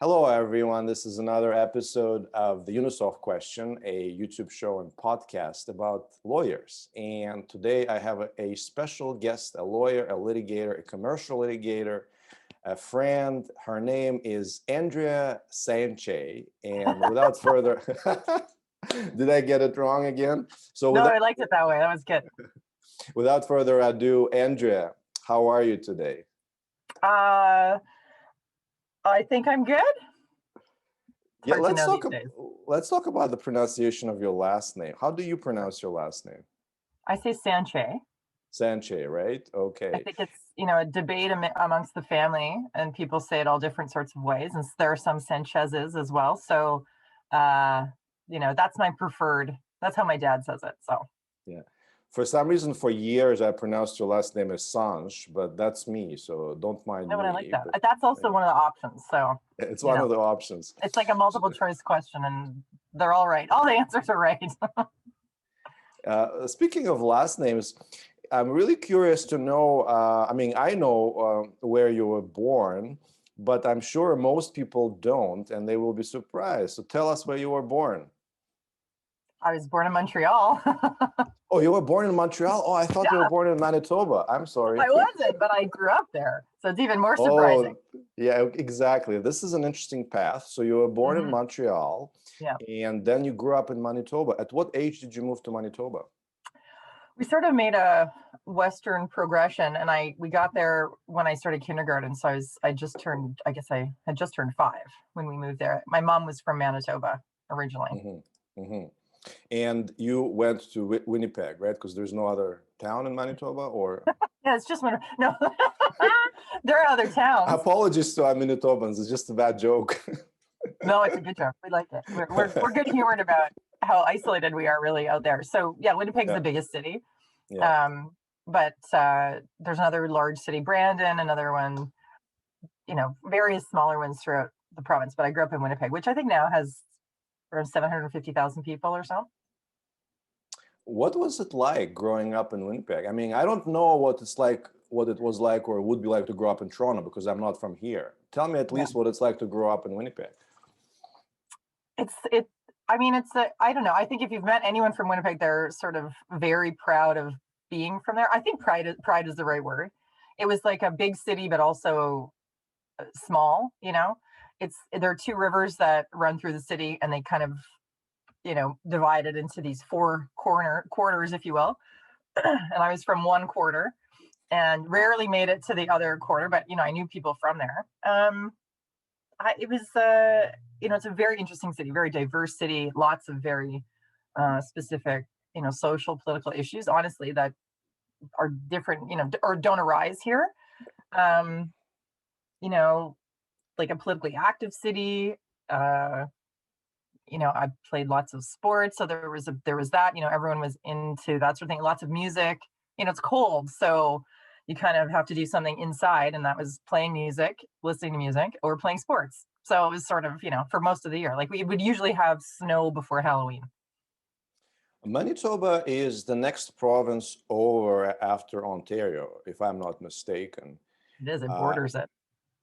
Hello, everyone. This is another episode of the Unisolve Question, a YouTube show and podcast about lawyers. And today I have a special guest, a lawyer, a litigator, a commercial litigator, a friend. Her name is Andrea Sanche. And without further, did I get it wrong again? No, I liked it that way. That was good. Without further ado, Andrea, how are you today? I think I'm good. Yeah, let's talk about the pronunciation of your last name. How do you pronounce your last name? I say Sanche. Sanche, right? Okay. I think it's, a debate amongst the family, and people say it all different sorts of ways. And there are some Sanchez's as well. So, that's my preferred. That's how my dad says it. So, yeah. For some reason, for years, I pronounced your last name as Sanche, but that's me, so don't mind me. I like that. But that's also one of the options. So it's one of the options. It's like a multiple choice question, and they're all right. All the answers are right. Speaking of last names, I'm really curious to know. I know where you were born, but I'm sure most people don't, and they will be surprised. So tell us where you were born. I was born in Montreal. Oh, you were born in Montreal? Oh, I thought you were born in Manitoba. I'm sorry. I wasn't, but I grew up there. So it's even more surprising. Oh, yeah, exactly. This is an interesting path. So you were born in Montreal, and then you grew up in Manitoba. At what age did you move to Manitoba? We sort of made a Western progression, and we got there when I started kindergarten. So I had just turned 5 when we moved there. My mom was from Manitoba originally. And you went to Winnipeg, right? Because there's no other town in Manitoba, or? Yeah, it's just Winnipeg. No, there are other towns. Apologies to our Manitobans. It's just a bad joke. No, it's a good joke. We like it. We're good humored about how isolated we are really out there. So yeah, Winnipeg's the biggest city. Yeah. But there's another large city, Brandon, another one, various smaller ones throughout the province. But I grew up in Winnipeg, which I think now has around 750,000 people or so. What was it like growing up in Winnipeg? I mean, I don't know what it was like or would be like to grow up in Toronto because I'm not from here. Tell me at least what it's like to grow up in Winnipeg. I don't know. I think if you've met anyone from Winnipeg, they're sort of very proud of being from there. I think pride is the right word. It was like a big city, but also small, there are two rivers that run through the city, and they kind of, divided into these four quarters, if you will. And I was from one quarter and rarely made it to the other quarter, but, I knew people from there. It's a very interesting city, very diverse city, lots of very specific, social, political issues, honestly, that are different, or don't arise here. Like a politically active city. I played lots of sports, so there was that. Everyone was into that sort of thing. Lots of music. It's cold, so you kind of have to do something inside, and that was playing music, listening to music, or playing sports. So it was sort of, for most of the year. Like we would usually have snow before Halloween. Manitoba is the next province over after Ontario, if I'm not mistaken. It is. It borders it.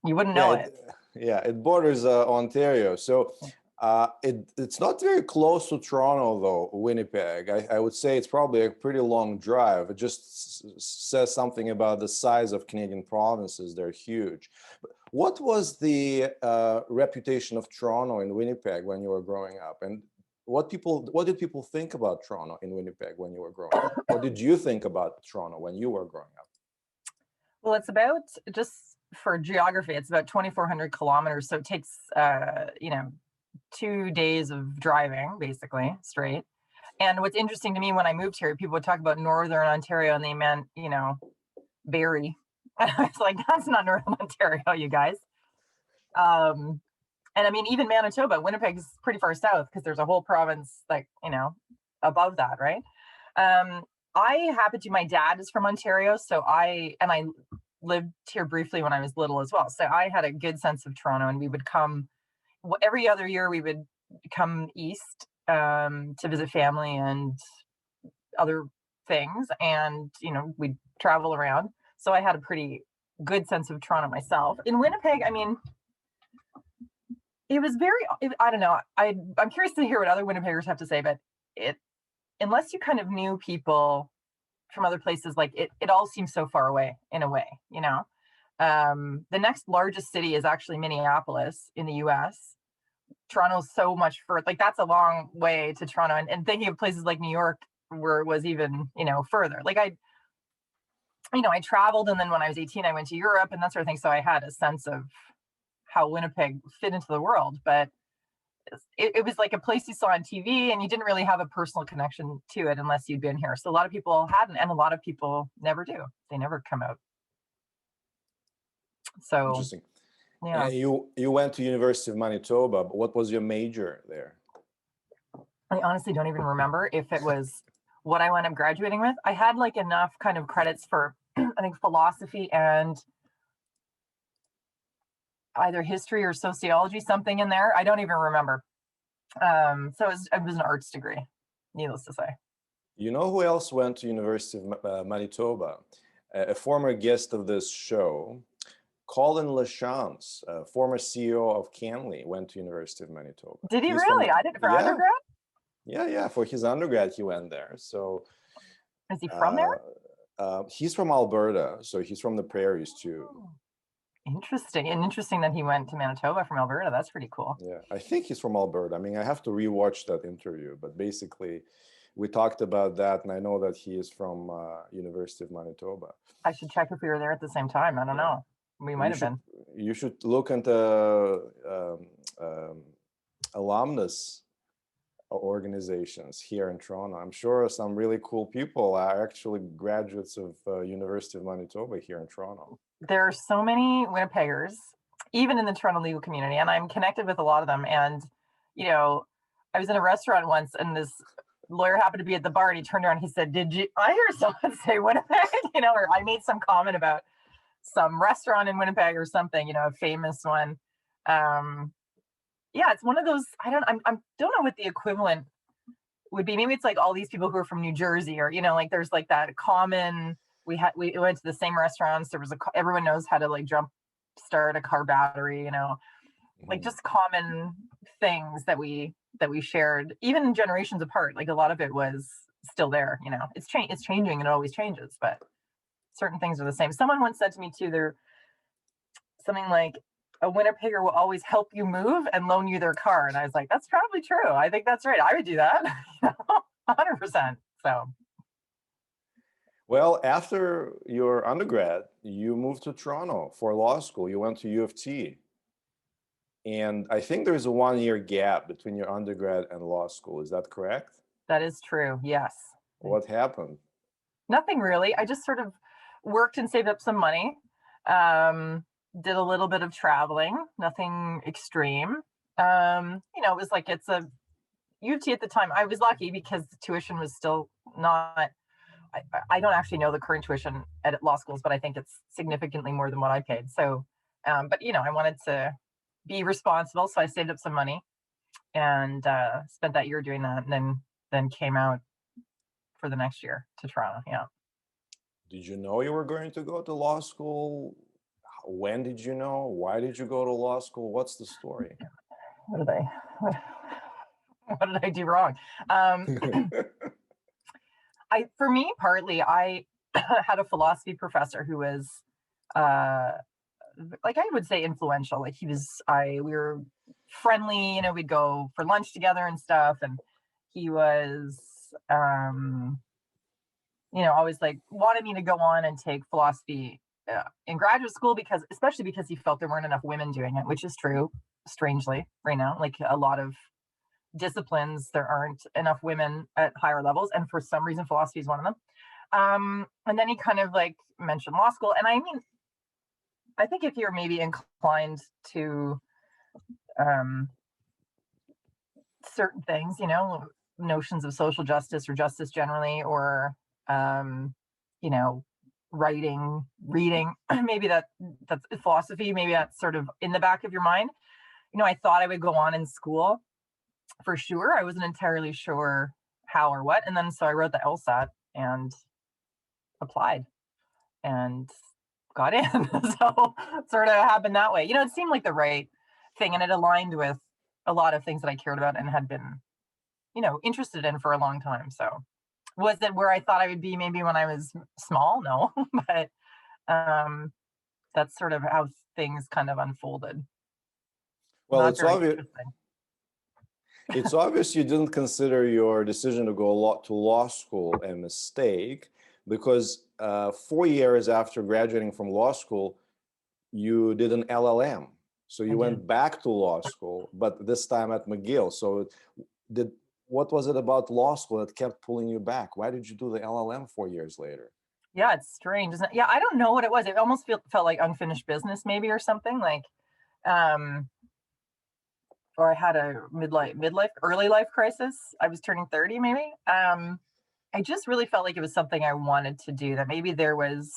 You wouldn't know it. Yeah, it borders Ontario. So it's not very close to Toronto, though, Winnipeg. I would say it's probably a pretty long drive. It just says something about the size of Canadian provinces. They're huge. But what was the reputation of Toronto in Winnipeg when you were growing up? And what did people think about Toronto in Winnipeg when you were growing up? What did you think about Toronto when you were growing up? Well, it's about, just for geography, it's about 2,400 kilometers. So it takes, 2 days of driving, basically, straight. And what's interesting to me, when I moved here, people would talk about Northern Ontario and they meant, Barrie. I was like, that's not Northern Ontario, you guys. And I mean, even Manitoba, Winnipeg's pretty far south because there's a whole province like, above that, right? My dad is from Ontario, so I lived here briefly when I was little as well. So I had a good sense of Toronto, and we would come every other year. We would come east to visit family and other things, and we'd travel around. So I had a pretty good sense of Toronto myself. In Winnipeg, I mean, it was very, I don't know. I'm curious to hear what other Winnipeggers have to say, but it, unless you kind of knew people from other places, like it all seems so far away in a way, you know. The next largest city is actually Minneapolis in the US. Toronto's so much further, like that's a long way to Toronto. And thinking of places like New York where it was even, you know, further. Like I traveled, and then when I was 18, I went to Europe and that sort of thing. So I had a sense of how Winnipeg fit into the world, but it was like a place you saw on TV, and you didn't really have a personal connection to it unless you'd been here. So a lot of people hadn't, and a lot of people never do. They never come out. So Interesting. yeah, And you went to University of Manitoba, but what was your major there? I honestly don't even remember if it was what I wound up graduating with. I had like enough kind of credits for I think philosophy and either history or sociology, something in there. I don't even remember. So it was an arts degree, needless to say. You know who else went to University of Manitoba? A former guest of this show, Colin Lachance, former CEO of Canley, went to University of Manitoba. Did he He's from, really? I did for yeah, undergrad. yeah. For his undergrad, he went there. So Is he from there? he's from Alberta, so he's from the prairies too. Oh, interesting. And interesting that he went to Manitoba from Alberta. That's pretty cool. Yeah, I think he's from Alberta. I mean, I have to rewatch that interview, but basically, we talked about that, and I know that he is from University of Manitoba. I should check if we were there at the same time. I don't know. We might have been. You should look into alumnus organizations here in Toronto. I'm sure some really cool people are actually graduates of University of Manitoba here in Toronto. There are so many Winnipeggers, even in the Toronto legal community, and I'm connected with a lot of them. And, you know, I was in a restaurant once, and this lawyer happened to be at the bar, and he turned around and he said, I hear someone say Winnipeg? You know, or I made some comment about some restaurant in Winnipeg or something, you know, a famous one. Yeah, it's one of those, I don't know what the equivalent would be. Maybe it's like all these people who are from New Jersey, or, you know, like there's like that common, we went to the same restaurants. There was everyone knows how to like jump start a car battery, you know, like just common things that we shared, even generations apart. Like a lot of it was still there, you know. It's changing, and it always changes, but certain things are the same. Someone once said to me too, they're something like, a Winnipegger will always help you move and loan you their car. And I was like, that's probably true. I think that's right. I would do that. 100%. So. Well, after your undergrad, you moved to Toronto for law school. You went to U of T. And I think there's a 1-year gap between your undergrad and law school. Is that correct? That is true. Yes. What happened? Nothing really. I just sort of worked and saved up some money. Did a little bit of traveling, nothing extreme. You know, it was like, it's a U of T at the time. I was lucky because the tuition was still not, I don't actually know the current tuition at law schools, but I think it's significantly more than what I paid. So, but you know, I wanted to be responsible. So I saved up some money and spent that year doing that, and then came out for the next year to Toronto. Yeah. Did you know you were going to go to law school? When did you know? Why did you go to law school? What's the story? What did I do wrong? For me, partly, I had a philosophy professor who was, like, I would say influential. Like we were friendly, you know, we'd go for lunch together and stuff. And he was, you know, always like wanted me to go on and take philosophy in graduate school, especially because he felt there weren't enough women doing it, which is true, strangely, right now. Like a lot of disciplines, there aren't enough women at higher levels, and for some reason philosophy is one of them. And then he kind of like mentioned law school, and I mean, I think if you're maybe inclined to certain things, you know, notions of social justice or justice generally, or you know, writing, reading, maybe that's philosophy, maybe that's sort of in the back of your mind. You know, I thought I would go on in school for sure. I wasn't entirely sure how or what. And then so I wrote the LSAT and applied and got in. So it sort of happened that way. You know, it seemed like the right thing, and it aligned with a lot of things that I cared about and had been, interested in for a long time. So, was it where I thought I would be maybe when I was small? No, but um, that's sort of how things kind of unfolded. Well, Not very interesting. it's obvious you didn't consider your decision to go to law school a mistake, because 4 years after graduating from law school, you did an LLM. So I you did. went back to law school, but this time at McGill. So did what was it about law school that kept pulling you back? Why did you do the LLM 4 years later? Yeah, it's strange, isn't it? Yeah, I don't know what it was. It almost felt like unfinished business, maybe, or something like, um, or I had a early life crisis. I was turning 30, maybe. I just really felt like it was something I wanted to do. That maybe there was,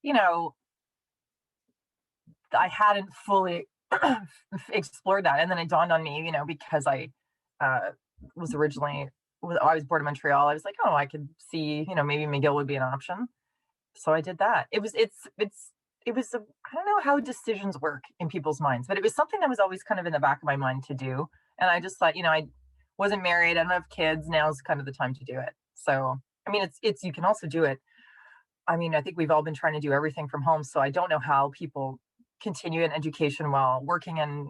you know, I hadn't fully explored that, and then it dawned on me, because uh, was originally I was born in Montreal. I was like, oh, I could see, maybe McGill would be an option. So I did that. It was I don't know how decisions work in people's minds, but it was something that was always kind of in the back of my mind to do. And I just thought, I wasn't married, I don't have kids. Now's kind of the time to do it. So I mean, it's you can also do it. I mean, I think we've all been trying to do everything from home, so I don't know how people continue in education while working and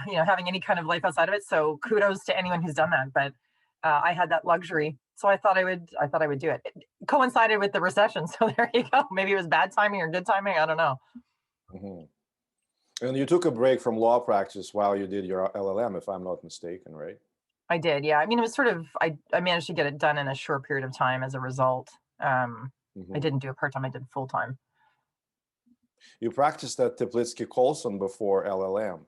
having any kind of life outside of it. So kudos to anyone who's done that. But I had that luxury, so I thought I would do it. It coincided with the recession, so there you go. Maybe it was bad timing or good timing. I don't know. Mhm. And you took a break from law practice while you did your LLM, if I'm not mistaken, right? I did, yeah. I mean, it was sort of I managed to get it done in a short period of time as a result. I Mhm. didn't do it part time. I did full time. You practiced at Teplitsky Cohen before LLM.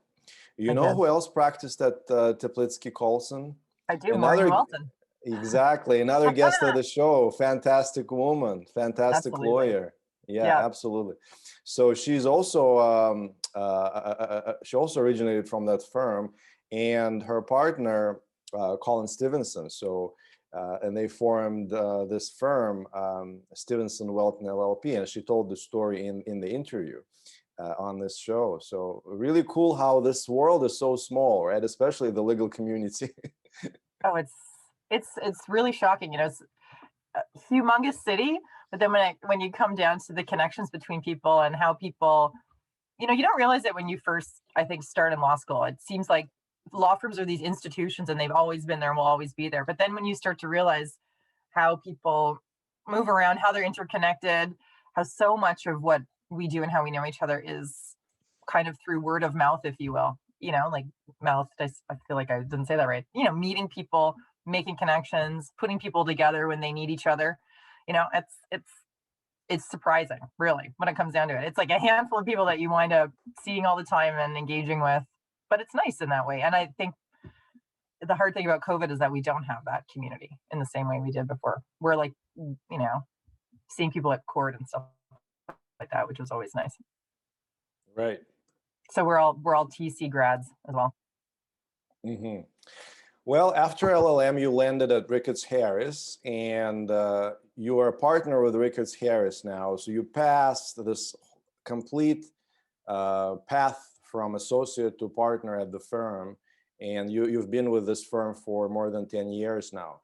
You I know did. who else practiced at Teplitsky Cohen? I do. Maureen Another, Welton. exactly, another guest of the show, fantastic woman, fantastic Absolutely. lawyer. Yeah, Yeah. absolutely. So she's also, she also originated from that firm, and her partner, Colin Stevenson. So, and they formed this firm, Stevenson Welton LLP, and she told the story in the interview on this show. So really cool how this world is so small, right? Especially the legal community. Oh, it's really shocking. It's a humongous city, but then when you come down to the connections between people and how people, you don't realize it when you first, I think, start in law school. It seems like law firms are these institutions and they've always been there and will always be there. But then when you start to realize how people move around, how they're interconnected, how so much of what we do and how we know each other is kind of through word of mouth, if you will, like mouth. I feel like I didn't say that right. Meeting people, making connections, putting people together when they need each other. It's surprising, really, when it comes down to it. It's like a handful of people that you wind up seeing all the time and engaging with, but it's nice in that way. And I think the hard thing about COVID is that we don't have that community in the same way we did before. We're like, seeing people at court and stuff like that, which was always nice. Right. So we're all TC grads as well. Hmm. Well, after LLM, you landed at Ricketts Harris, and you are a partner with Ricketts Harris now. So you passed this complete path from associate to partner at the firm, and you've been with this firm for more than 10 years now.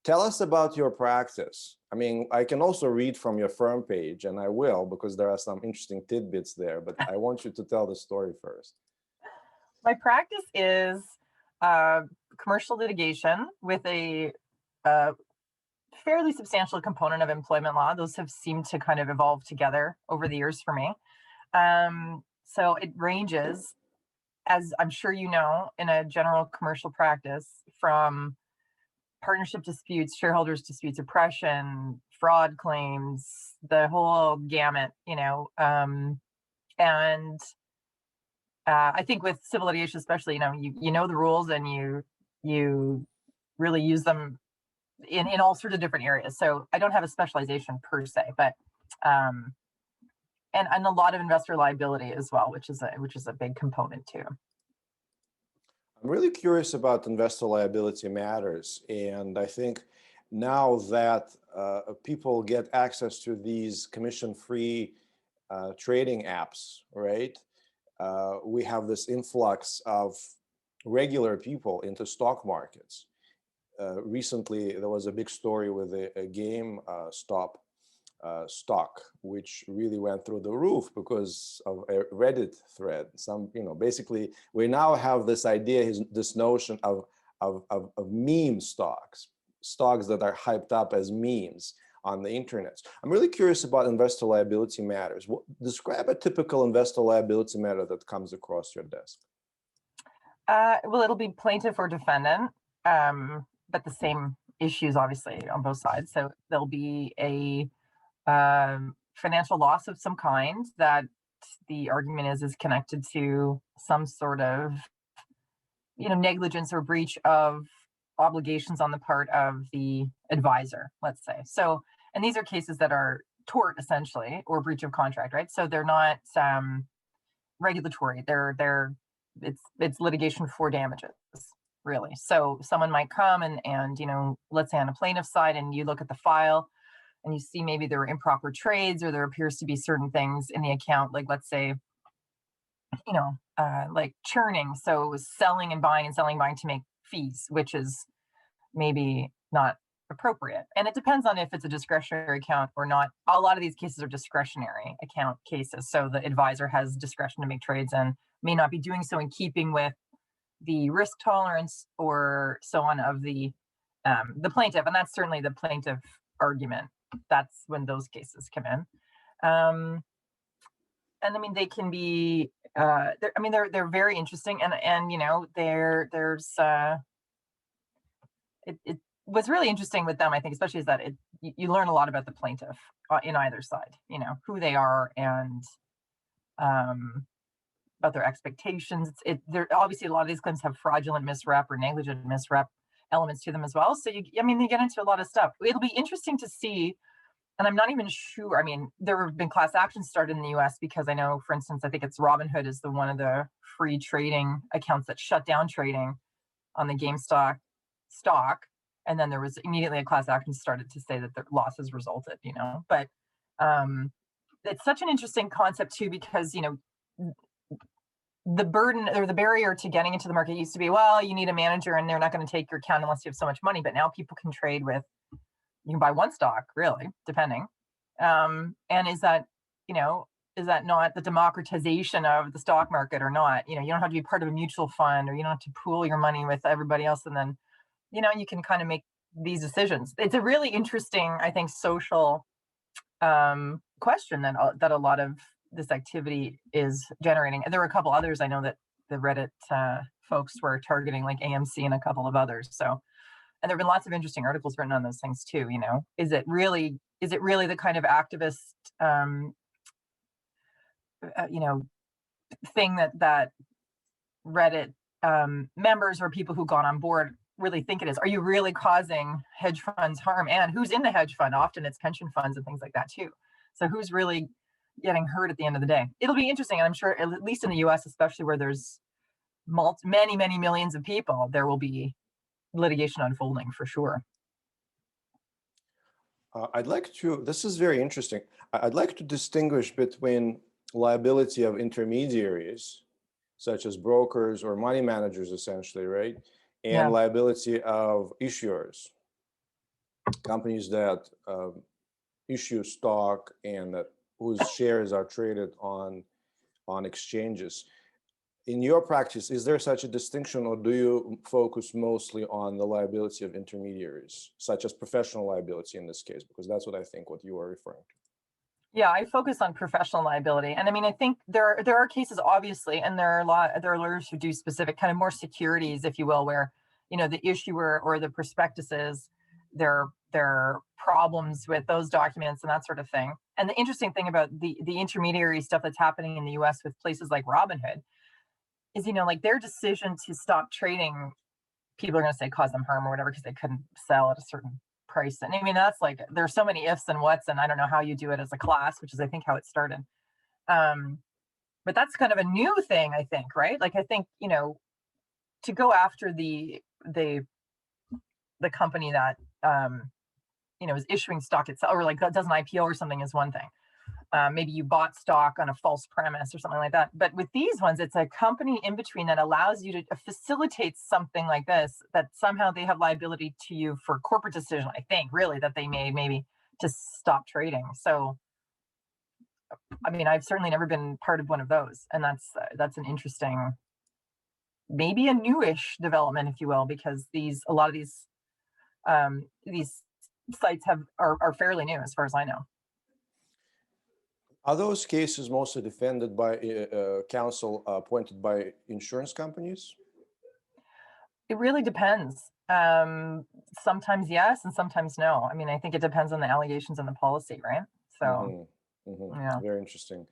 Tell us about your practice. I mean, I can also read from your firm page, and I will, because there are some interesting tidbits there, but I want you to tell the story first. My practice is uh, commercial litigation with a uh, fairly substantial component of employment law. Those have seemed to kind of evolve together over the years for me. So it ranges, as I'm sure you know, in a general commercial practice, from partnership disputes, shareholders disputes, oppression, fraud claims, the whole gamut, and I think with civil litigation, especially, you know the rules and you really use them in all sorts of different areas. So I don't have a specialization per se, but um, and a lot of investor liability as well, which is a big component too. I'm really curious about investor liability matters, and I think now that people get access to these commission-free trading apps, right? we have this influx of regular people into stock markets. Recently, there was a big story with a game stock, which really went through the roof because of a Reddit thread. Basically, we now have this idea, this notion of meme stocks that are hyped up as memes on the internet. I'm really curious about investor liability matters. Describe a typical investor liability matter that comes across your desk. Well, it'll be plaintiff or defendant, but the same issues obviously on both sides. So there'll be a financial loss of some kind that the argument is connected to some sort of negligence or breach of obligations on the part of the advisor, let's say. So, and these are cases that are tort essentially, or breach of contract, right? So they're not regulatory. It's litigation for damages, really. So someone might come and let's say on a plaintiff's side, and you look at the file and you see maybe there were improper trades, or there appears to be certain things in the account, like let's say, like churning. So it was selling and buying to make fees, which is maybe not appropriate. And it depends on if it's a discretionary account or not. A lot of these cases are discretionary account cases. So the advisor has discretion to make trades and may not be doing so in keeping with the risk tolerance or so on of the plaintiff. And that's certainly the plaintiff argument. That's when those cases come in. And I mean, they can be, they're very interesting. And there's, it was really interesting with them, I think, especially is that you learn a lot about the plaintiff in either side, who they are and about their expectations. There obviously a lot of these claims have fraudulent misrep or negligent misrep elements to them as well. So they get into a lot of stuff. It'll be interesting to see. And I'm not even sure. I mean, there have been class actions started in the US because I know, for instance, I think it's Robinhood is one of the free trading accounts that shut down trading on the GameStop stock. And then there was immediately a class action started to say that the losses resulted, But it's such an interesting concept too, because, the burden or the barrier to getting into the market used to be, well, you need a manager and they're not going to take your account unless you have so much money. But now people can trade you can buy one stock, really, depending. And is that not the democratization of the stock market or not? You don't have to be part of a mutual fund, or you don't have to pool your money with everybody else. And then, you can kind of make these decisions. It's a really interesting, I think, social question that a lot of this activity is generating. And there were a couple others I know that the Reddit folks were targeting, like AMC and a couple of others. So, and there have been lots of interesting articles written on those things too. Is it really the kind of activist, thing that Reddit members or people who got on board really think it is? Are you really causing hedge funds harm? And who's in the hedge fund? Often it's pension funds and things like that too. So who's really getting hurt at the end of the day? It'll be interesting. And I'm sure, at least in the US, especially where there's many, many millions of people, there will be litigation unfolding for sure. This is very interesting. I'd like to distinguish between liability of intermediaries, such as brokers or money managers, essentially, right? And liability of issuers, companies that issue stock and whose shares are traded on exchanges. In your practice, is there such a distinction, or do you focus mostly on the liability of intermediaries, such as professional liability in this case? Because that's what I think what you are referring to. Yeah, I focus on professional liability. And I mean, I think there are cases, obviously, and there are lawyers who do specific kind of more securities, if you will, where, the issuer or the prospectuses, there are problems with those documents and that sort of thing. And the interesting thing about the intermediary stuff that's happening in the US with places like Robinhood is, like their decision to stop trading, people are going to say caused them harm or whatever, because they couldn't sell at a certain price. And I mean, that's like, there's so many ifs and whats, and I don't know how you do it as a class, which is, I think, how it started. But that's kind of a new thing, I think, right? Like, I think, to go after the company that, is issuing stock itself, or like does an IPO or something, is one thing. maybe you bought stock on a false premise or something like that. But with these ones, it's a company in between that allows you to facilitate something like this, that somehow they have liability to you for corporate decision, I think, really, that they made maybe to stop trading. So, I mean, I've certainly never been part of one of those. And that's an interesting, maybe a newish development, if you will, because a lot of these sites are fairly new as far as I know. Are those cases mostly defended by counsel appointed by insurance companies? It really depends. Sometimes yes, and sometimes no. I mean, I think it depends on the allegations and the policy, right? So, yeah. Very interesting.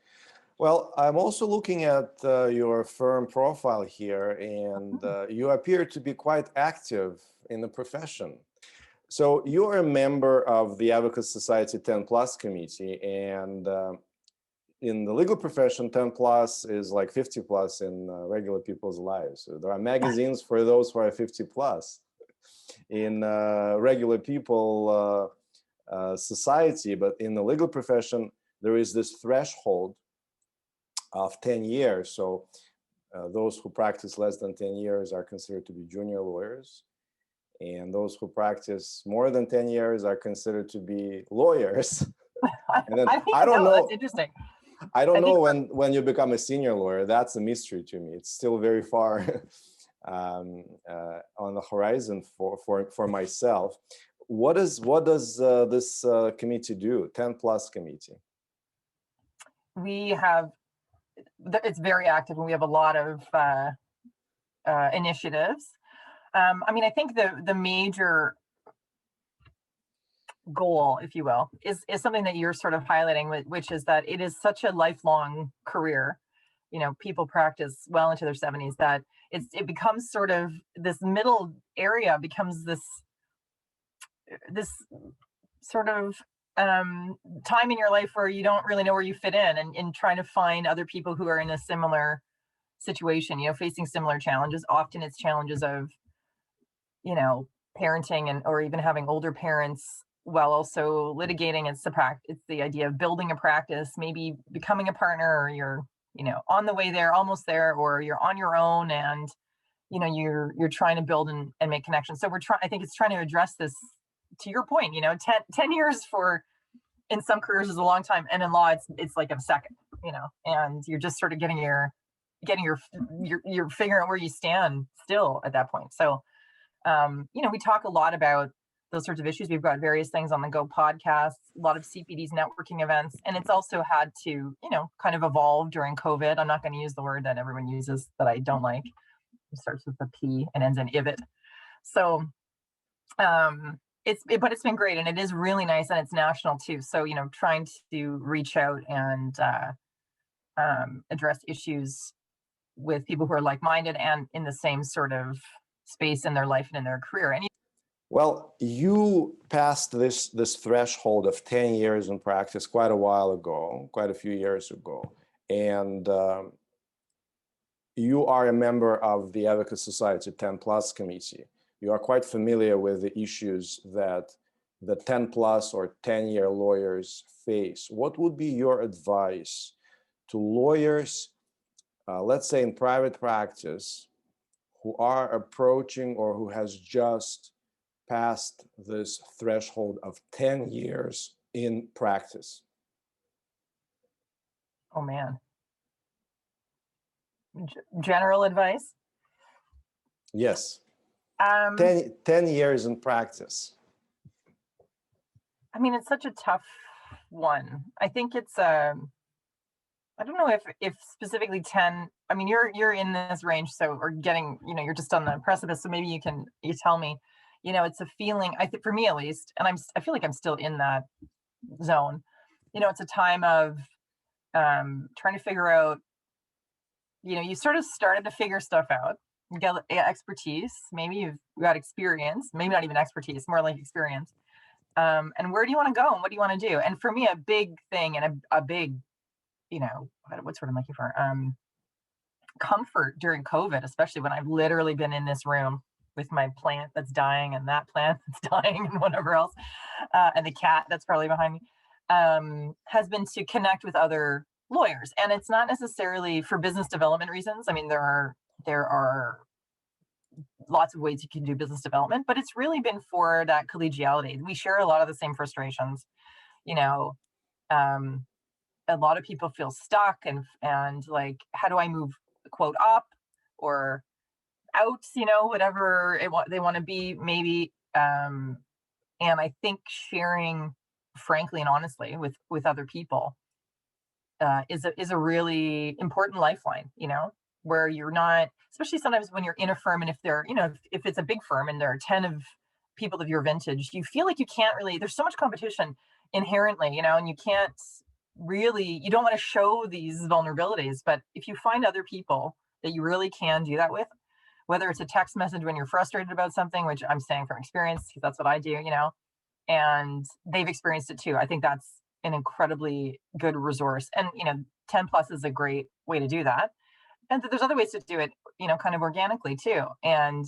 Well, I'm also looking at your firm profile here, and you appear to be quite active in the profession. So you're a member of the Advocacy Society 10 Plus committee, and in the legal profession, 10 plus is like 50 plus in regular people's lives. So there are magazines for those who are 50 plus. In regular people society, but in the legal profession, there is this threshold of 10 years. So those who practice less than 10 years are considered to be junior lawyers. And those who practice more than 10 years are considered to be lawyers. And then I don't know. That's interesting. I don't know when you become a senior lawyer. That's a mystery to me. It's still very far on the horizon for myself. What does this committee do? 10 Plus committee. It's very active, and we have a lot of initiatives. I mean, I think the major goal, if you will, is something that you're sort of highlighting, which is that it is such a lifelong career. You know, people practice well into their 70s, that it becomes sort of this middle area becomes this sort of time in your life where you don't really know where you fit in, and trying to find other people who are in a similar situation, you know, facing similar challenges. Often it's challenges of, you know, parenting or even having older parents while also litigating. It's the idea of building a practice, maybe becoming a partner, or you're, you know, on the way there, almost there, or you're on your own, and, you know, you're trying to build and make connections. So I think it's trying to address this, to your point, you know, 10 years in some careers is a long time. And in law, it's like a second, you know, and you're just sort of you're figuring out where you stand still at that point. So, you know, we talk a lot about those sorts of issues. We've got various things on the Go podcasts, a lot of CPD's networking events, and it's also had to, you know, kind of evolve during COVID. I'm not going to use the word that everyone uses that I don't like. It starts with a P and ends in "ivit." So, but it's been great, and it is really nice, and it's national too. So, you know, trying to reach out and address issues with people who are like-minded and in the same sort of space in their life and in their career. Well, you passed this threshold of 10 years in practice quite a while ago, quite a few years ago, and you are a member of the Advocacy Society 10 Plus committee. You are quite familiar with the issues that the 10 plus or 10-year lawyers face. What would be your advice to lawyers, let's say in private practice, who are approaching or who has just passed this threshold of 10 years in practice? Oh, man. General advice? Yes. 10 years in practice. I mean, it's such a tough one. I think it's, I don't know if specifically 10, I mean, you're in this range, so, or getting, you know, you're just on the precipice. So maybe you tell me, you know, it's a feeling, I think for me at least, and I feel like I'm still in that zone. You know, it's a time of trying to figure out, you know, you sort of started to figure stuff out. You get expertise, maybe you've got experience, maybe not even expertise, more like experience. And where do you want to go, and what do you want to do? And for me, a big thing and a big, you know, what's what I'm looking for? Comfort during COVID, especially when I've literally been in this room with my plant that's dying and that plant that's dying and whatever else, and the cat that's probably behind me. has been to connect with other lawyers, and it's not necessarily for business development reasons. I mean, there are lots of ways you can do business development, but it's really been for that collegiality. We share a lot of the same frustrations, you know. Um, a lot of people feel stuck, and like, how do I move quote up or out, whatever they want to be, maybe. And I think sharing frankly and honestly with other people is a really important lifeline, where you're not, especially sometimes when you're in a firm, and if they're, if it's a big firm and there are 10 of people of your vintage, you feel like you can't really, there's so much competition inherently, and you can't really, you don't want to show these vulnerabilities. But if you find other people that you really can do that with, whether it's a text message when you're frustrated about something, which I'm saying from experience, because that's what I do, and they've experienced it too. I think that's an incredibly good resource. And, 10 plus is a great way to do that. And there's other ways to do it, kind of organically too. And,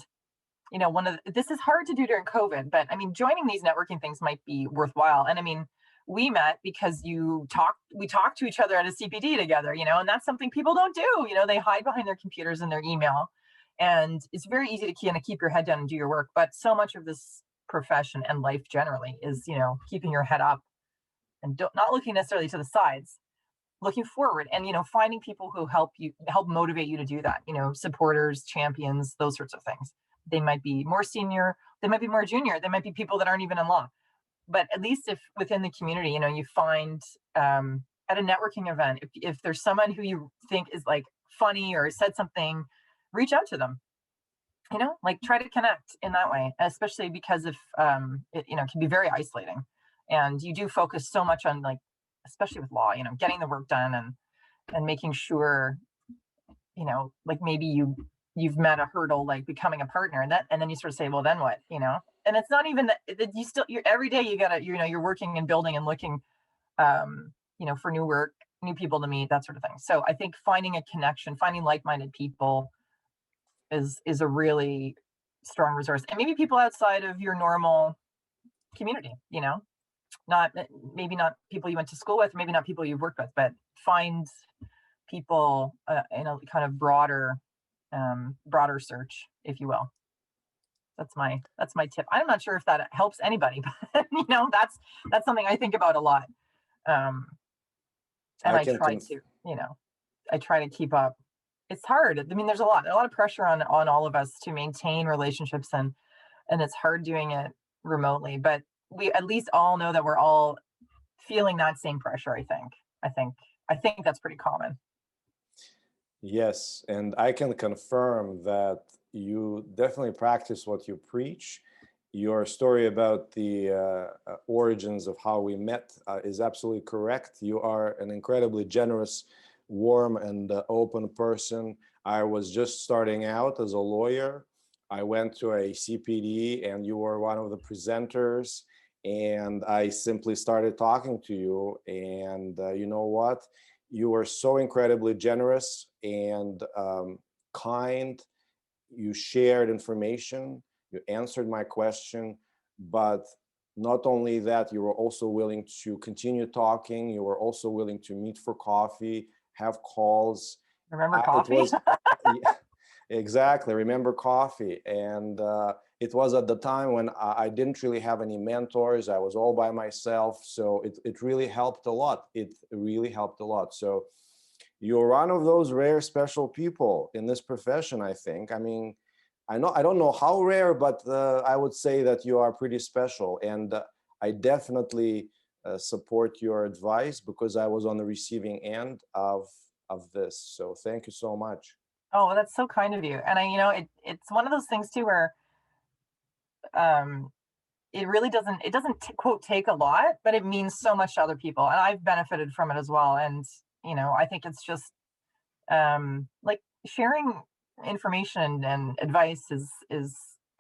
this is hard to do during COVID, but I mean, joining these networking things might be worthwhile. And I mean, we met because we talked to each other at a CPD together, and that's something people don't do. They hide behind their computers and their email. And it's very easy to kind of keep your head down and do your work. But so much of this profession and life generally is, keeping your head up and not looking necessarily to the sides, looking forward, and, finding people who help motivate you to do that, supporters, champions, those sorts of things. They might be more senior, they might be more junior, they might be people that aren't even in law. But at least if within the community, you find at a networking event, if there's someone who you think is like funny or said something, reach out to them, like try to connect in that way, especially because if it, can be very isolating, and you do focus so much on, like, especially with law, getting the work done, and making sure, like maybe you've met a hurdle, like becoming a partner, and then you sort of say, well, then what, and it's not even that you're every day you gotta, you're working and building and looking, for new work, new people to meet, that sort of thing. So I think finding a connection, finding like-minded people is a really strong resource. And maybe people outside of your normal community, not maybe not people you went to school with, maybe not people you've worked with, but find people in a kind of broader search, if you will. That's my tip. I'm not sure if that helps anybody, but that's something I think about a lot. And I try to keep up. It's hard. I mean, there's a lot of pressure on all of us to maintain relationships, and it's hard doing it remotely, but we at least all know that we're all feeling that same pressure. I think that's pretty common. Yes, and I can confirm that you definitely practice what you preach. Your story about the origins of how we met is absolutely correct. You are an incredibly generous, warm, and open person. I was just starting out as a lawyer. I went to a CPD, and you were one of the presenters, and I simply started talking to you. And you know what? You were so incredibly generous and kind. You shared information, you answered my question, but not only that, you were also willing to continue talking. You were also willing to meet for coffee, have calls. Remember coffee? Exactly, remember coffee. And it was at the time when I didn't really have any mentors. I was all by myself. So it really helped a lot. It really helped a lot. So you're one of those rare, special people in this profession, I think. I mean, I don't know how rare, but I would say that you are pretty special. And I definitely support your advice, because I was on the receiving end of this. So thank you so much. Oh, well, that's so kind of you. And it's one of those things too, where it really doesn't quote take a lot, but it means so much to other people, and I've benefited from it as well. And I think it's just like sharing information and advice is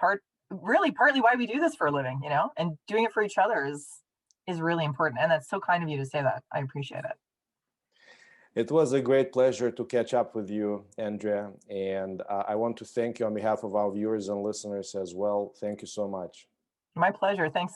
partly why we do this for a living, and doing it for each other is really important. And that's so kind of you to say that. I appreciate it. It was a great pleasure to catch up with you, Andrea, and I want to thank you on behalf of our viewers and listeners as well. Thank you so much. My pleasure. Thanks.